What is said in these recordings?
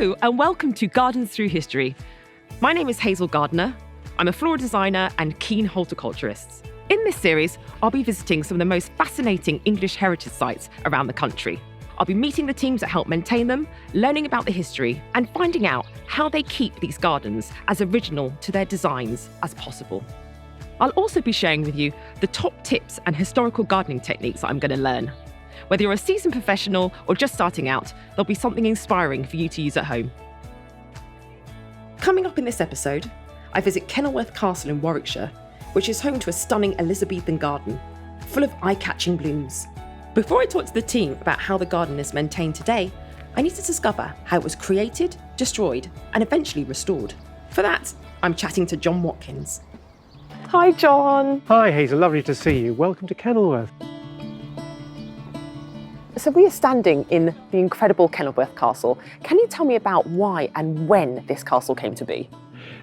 Hello and welcome to Gardens Through History. My name is Hazel Gardiner. I'm a floral designer and keen horticulturist. In this series, I'll be visiting some of the most fascinating English heritage sites around the country. I'll be meeting the teams that help maintain them, learning about the history, and finding out how they keep these gardens as original to their designs as possible. I'll also be sharing with you the top tips and historical gardening techniques that I'm going to learn. Whether you're a seasoned professional or just starting out, there'll be something inspiring for you to use at home. Coming up in this episode, I visit Kenilworth Castle in Warwickshire, which is home to a stunning Elizabethan garden, full of eye-catching blooms. Before I talk to the team about how the garden is maintained today, I need to discover how it was created, destroyed, and eventually restored. For that, I'm chatting to John Watkins. Hi, John. Hi, Hazel. Lovely to see you. Welcome to Kenilworth. So we are standing in the incredible Kenilworth Castle. Can you tell me about why and when this castle came to be?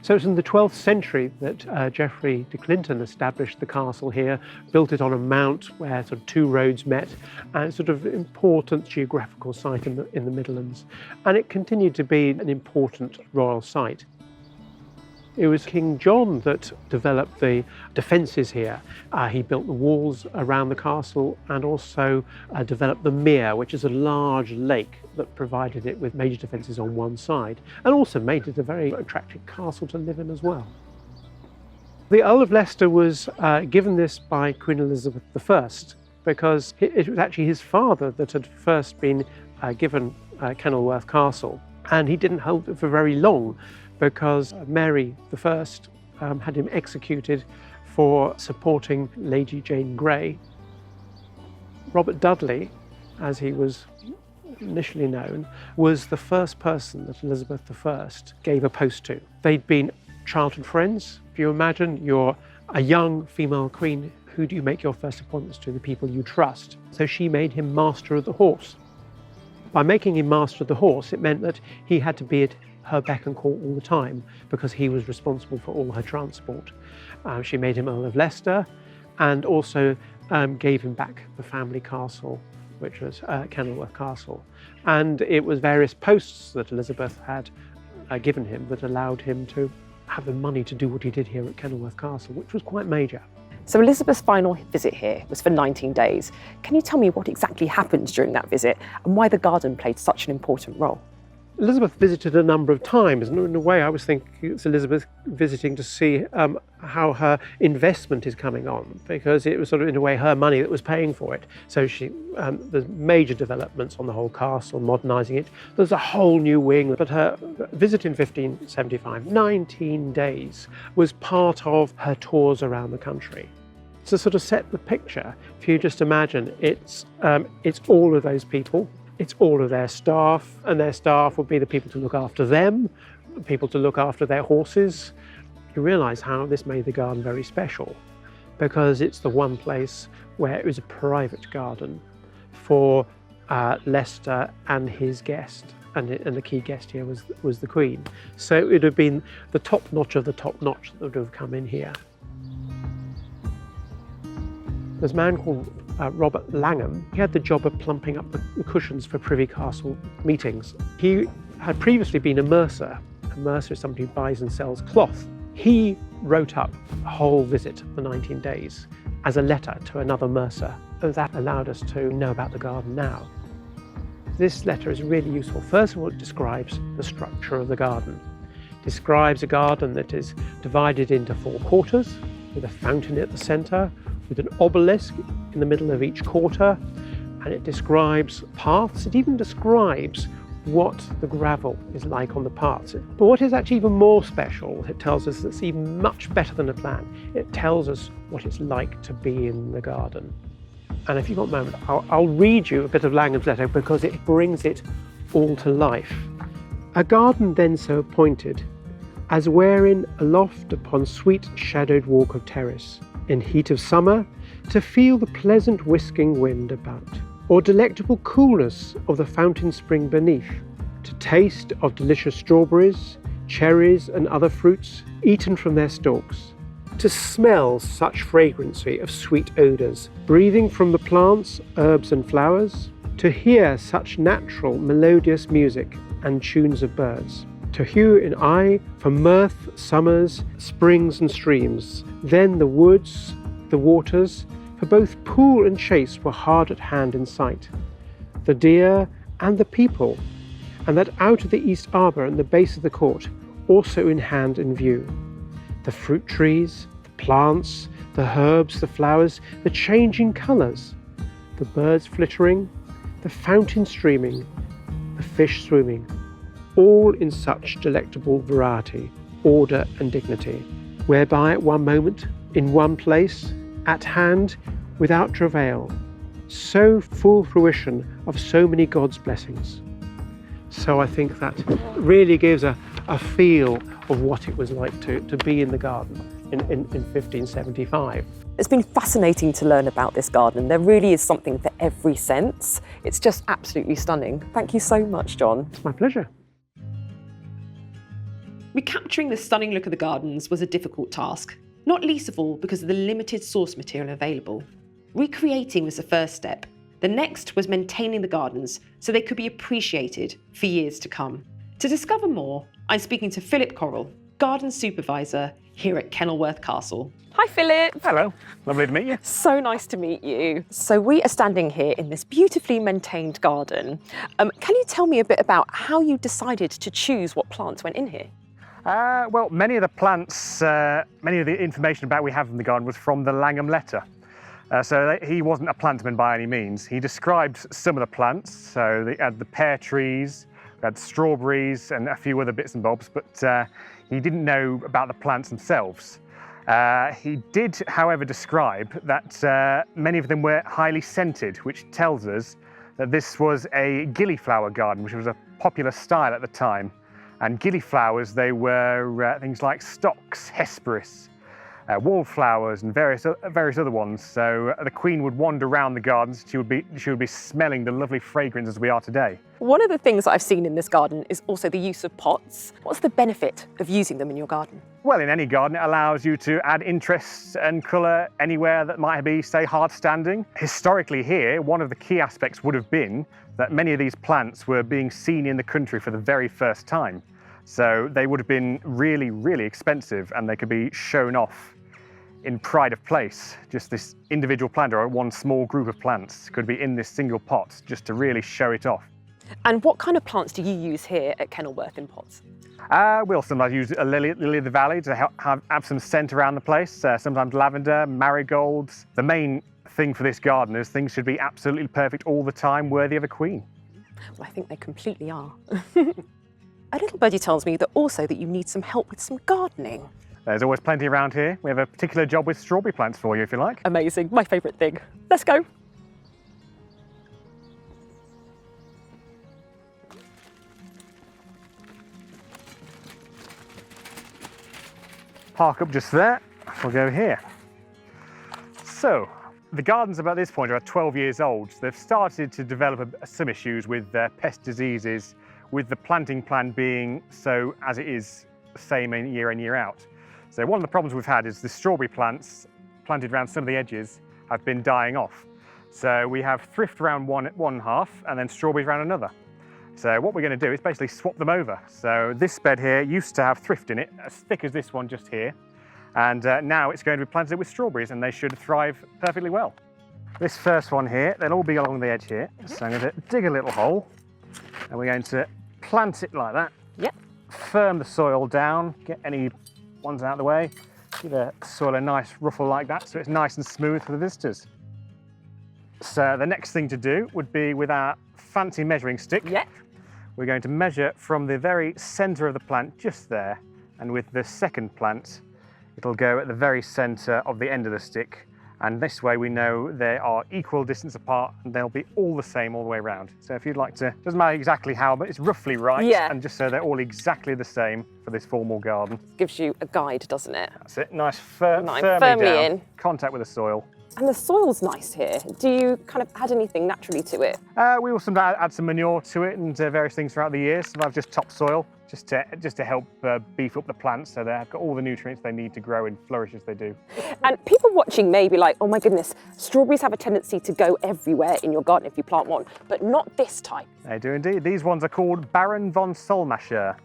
So it's in the 12th century that Geoffrey de Clinton established the castle here, built it on a mount where sort of two roads met, and it's sort of important geographical site in the Midlands. And it continued to be an important royal site. It was King John that developed the defences here. He built the walls around the castle and also developed the mere, which is a large lake that provided it with major defences on one side and also made it a very attractive castle to live in as well. The Earl of Leicester was given this by Queen Elizabeth I because it was actually his father that had first been given Kenilworth Castle, and he didn't hold it for very long because Mary I had him executed for supporting Lady Jane Grey. Robert Dudley, as he was initially known, was the first person that Elizabeth I gave a post to. They'd been childhood friends. If you imagine you're a young female queen, who do you make your first appointments to? The people you trust. So she made him Master of the Horse. By making him Master of the Horse, it meant that he had to be at her beck and call all the time because he was responsible for all her transport. She made him Earl of Leicester and also gave him back the family castle, which was Kenilworth Castle. And it was various posts that Elizabeth had given him that allowed him to have the money to do what he did here at Kenilworth Castle, which was quite major. So Elizabeth's final visit here was for 19 days. Can you tell me what exactly happened during that visit and why the garden played such an important role? Elizabeth visited a number of times, and in a way I was thinking it's Elizabeth visiting to see how her investment is coming on, because it was sort of in a way her money that was paying for it. So there's major developments on the whole castle, modernising it. There's a whole new wing, but her visit in 1575, 19 days, was part of her tours around the country. To sort of set the picture, if you just imagine, it's all of those people. It's all of their staff, and their staff would be the people to look after them, the people to look after their horses. You realise how this made the garden very special, because it's the one place where it was a private garden for Leicester and his guest, and the key guest here was the Queen. So it would have been the top notch of the top notch that would have come in here. There's a man called Robert Langham. He had the job of plumping up the cushions for Privy Castle meetings. He had previously been a mercer. A mercer is somebody who buys and sells cloth. He wrote up a whole visit for 19 days as a letter to another mercer, and that allowed us to know about the garden now. This letter is really useful. First of all, it describes the structure of the garden. It describes a garden that is divided into 4 quarters, with a fountain at the centre, with an obelisk in the middle of each quarter, and it describes paths. It even describes what the gravel is like on the paths. But what is actually even more special, it tells us that's even much better than a plan. It tells us what it's like to be in the garden. And if you've got a moment, I'll read you a bit of Langham's letter because it brings it all to life. A garden then so appointed, as wherein aloft upon sweet shadowed walk of terrace, in heat of summer, to feel the pleasant whisking wind about, or delectable coolness of the fountain spring beneath, to taste of delicious strawberries, cherries and other fruits eaten from their stalks, to smell such fragrancy of sweet odours, breathing from the plants, herbs and flowers, to hear such natural melodious music, and tunes of birds. To hue in eye for mirth, summers, springs and streams. Then the woods, the waters, for both pool and chase were hard at hand in sight. The deer and the people, and that out of the east arbour and the base of the court, also in hand and view. The fruit trees, the plants, the herbs, the flowers, the changing colours, the birds flittering, the fountain streaming, the fish swimming, all in such delectable variety, order and dignity, whereby at one moment, in one place, at hand, without travail, so full fruition of so many God's blessings. So I think that really gives a feel of what it was like to be in the garden in 1575. It's been fascinating to learn about this garden. There really is something for every sense. It's just absolutely stunning. Thank you so much, John. It's my pleasure. Recapturing the stunning look of the gardens was a difficult task, not least of all because of the limited source material available. Recreating was the first step. The next was maintaining the gardens so they could be appreciated for years to come. To discover more, I'm speaking to Philip Correll, garden supervisor here at Kenilworth Castle. Hi Philip. Hello, lovely to meet you. So nice to meet you. So we are standing here in this beautifully maintained garden. Can you tell me a bit about how you decided to choose what plants went in here? Well, many of the plants, many of the information about we have in the garden was from the Langham letter. So he wasn't a plantman by any means. He described some of the plants. So they had the pear trees, we had strawberries and a few other bits and bobs, but he didn't know about the plants themselves. He did, however, describe that many of them were highly scented, which tells us that this was a gillyflower garden, which was a popular style at the time. And gillyflowers, they were things like stocks, hesperis, wallflowers and various other ones. So the Queen would wander around the gardens. She would be smelling the lovely fragrance as we are today. One of the things that I've seen in this garden is also the use of pots. What's the benefit of using them in your garden? Well, in any garden, it allows you to add interest and colour anywhere that might be, say, hard standing. Historically here, one of the key aspects would have been that many of these plants were being seen in the country for the very first time. So they would have been really, really expensive, and they could be shown off in pride of place. Just this individual plant or one small group of plants could be in this single pot just to really show it off. And what kind of plants do you use here at Kenilworth in pots? We'll sometimes use a lily of the valley to have some scent around the place, sometimes lavender, marigolds. The main thing for this garden is things should be absolutely perfect all the time, worthy of a queen. Well, I think they completely are. A little birdie tells me that you need some help with some gardening. There's always plenty around here. We have a particular job with strawberry plants for you, if you like. Amazing, my favourite thing. Let's go. Park up just there. We'll go here. So, the gardens about this point are about 12 years old. They've started to develop some issues with pest diseases, with the planting plan being so as it is the same year in, year out. So one of the problems we've had is the strawberry plants planted around some of the edges have been dying off. So we have thrift around one half and then strawberries around another. So what we're going to do is basically swap them over. So this bed here used to have thrift in it, as thick as this one just here. And now it's going to be planted with strawberries, and they should thrive perfectly well. This first one here, they'll all be along the edge here. So I'm going to dig a little hole, and we're going to plant it like that. Yep. Firm the soil down, get any ones out of the way. Give the soil a nice ruffle like that so it's nice and smooth for the visitors. So the next thing to do would be with our fancy measuring stick. Yep. We're going to measure from the very centre of the plant just there, and with the second plant it'll go at the very centre of the end of the stick, and this way we know they are equal distance apart and they'll be all the same all the way around. So if you'd like to, doesn't matter exactly how, but it's roughly right, yeah. And just so they're all exactly the same for this formal garden. Gives you a guide, doesn't it? That's it, nice firmly firmly down, in. Contact with the soil. And the soil's nice here. Do you kind of add anything naturally to it? We will sometimes add some manure to it and various things throughout the year. Sometimes just topsoil, just to help beef up the plants so they've got all the nutrients they need to grow and flourish as they do. And people watching may be like, oh my goodness, strawberries have a tendency to go everywhere in your garden if you plant one, but not this type. They do indeed. These ones are called Baron von Solmacher,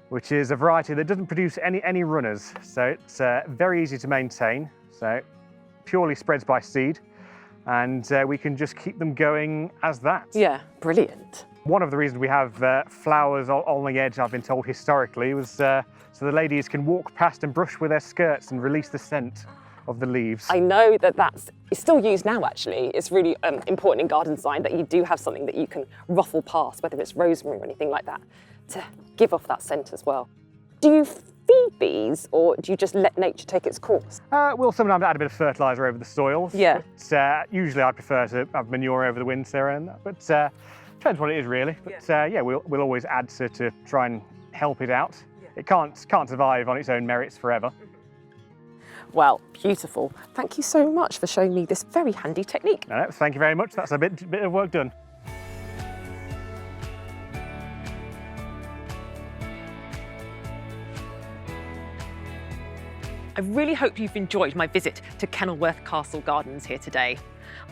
which is a variety that doesn't produce any runners. So it's very easy to maintain. So purely spreads by seed, and we can just keep them going as that. Yeah, brilliant. One of the reasons we have flowers on the edge, I've been told historically, was so the ladies can walk past and brush with their skirts and release the scent of the leaves. I know that it's still used now actually. It's really important in garden design that you do have something that you can ruffle past, whether it's rosemary or anything like that, to give off that scent as well. Do you feed these or do you just let nature take its course? We'll sometimes add a bit of fertiliser over the soils. Yeah. But, usually I prefer to have manure over the winter, but depends what it is really. But yeah, we'll always add to try and help it out. Yeah. It can't survive on its own merits forever. Well, beautiful. Thank you so much for showing me this very handy technique. No, thank you very much. That's a bit of work done. I really hope you've enjoyed my visit to Kenilworth Castle Gardens here today.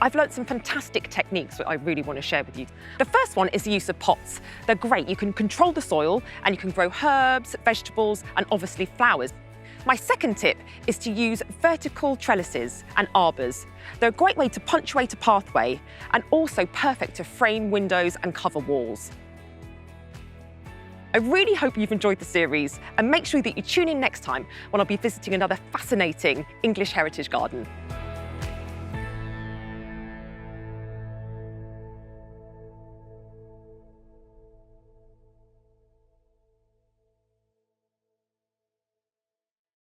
I've learnt some fantastic techniques that I really want to share with you. The first one is the use of pots. They're great. You can control the soil and you can grow herbs, vegetables, and obviously flowers. My second tip is to use vertical trellises and arbours. They're a great way to punctuate a pathway and also perfect to frame windows and cover walls. I really hope you've enjoyed the series and make sure that you tune in next time when I'll be visiting another fascinating English heritage garden.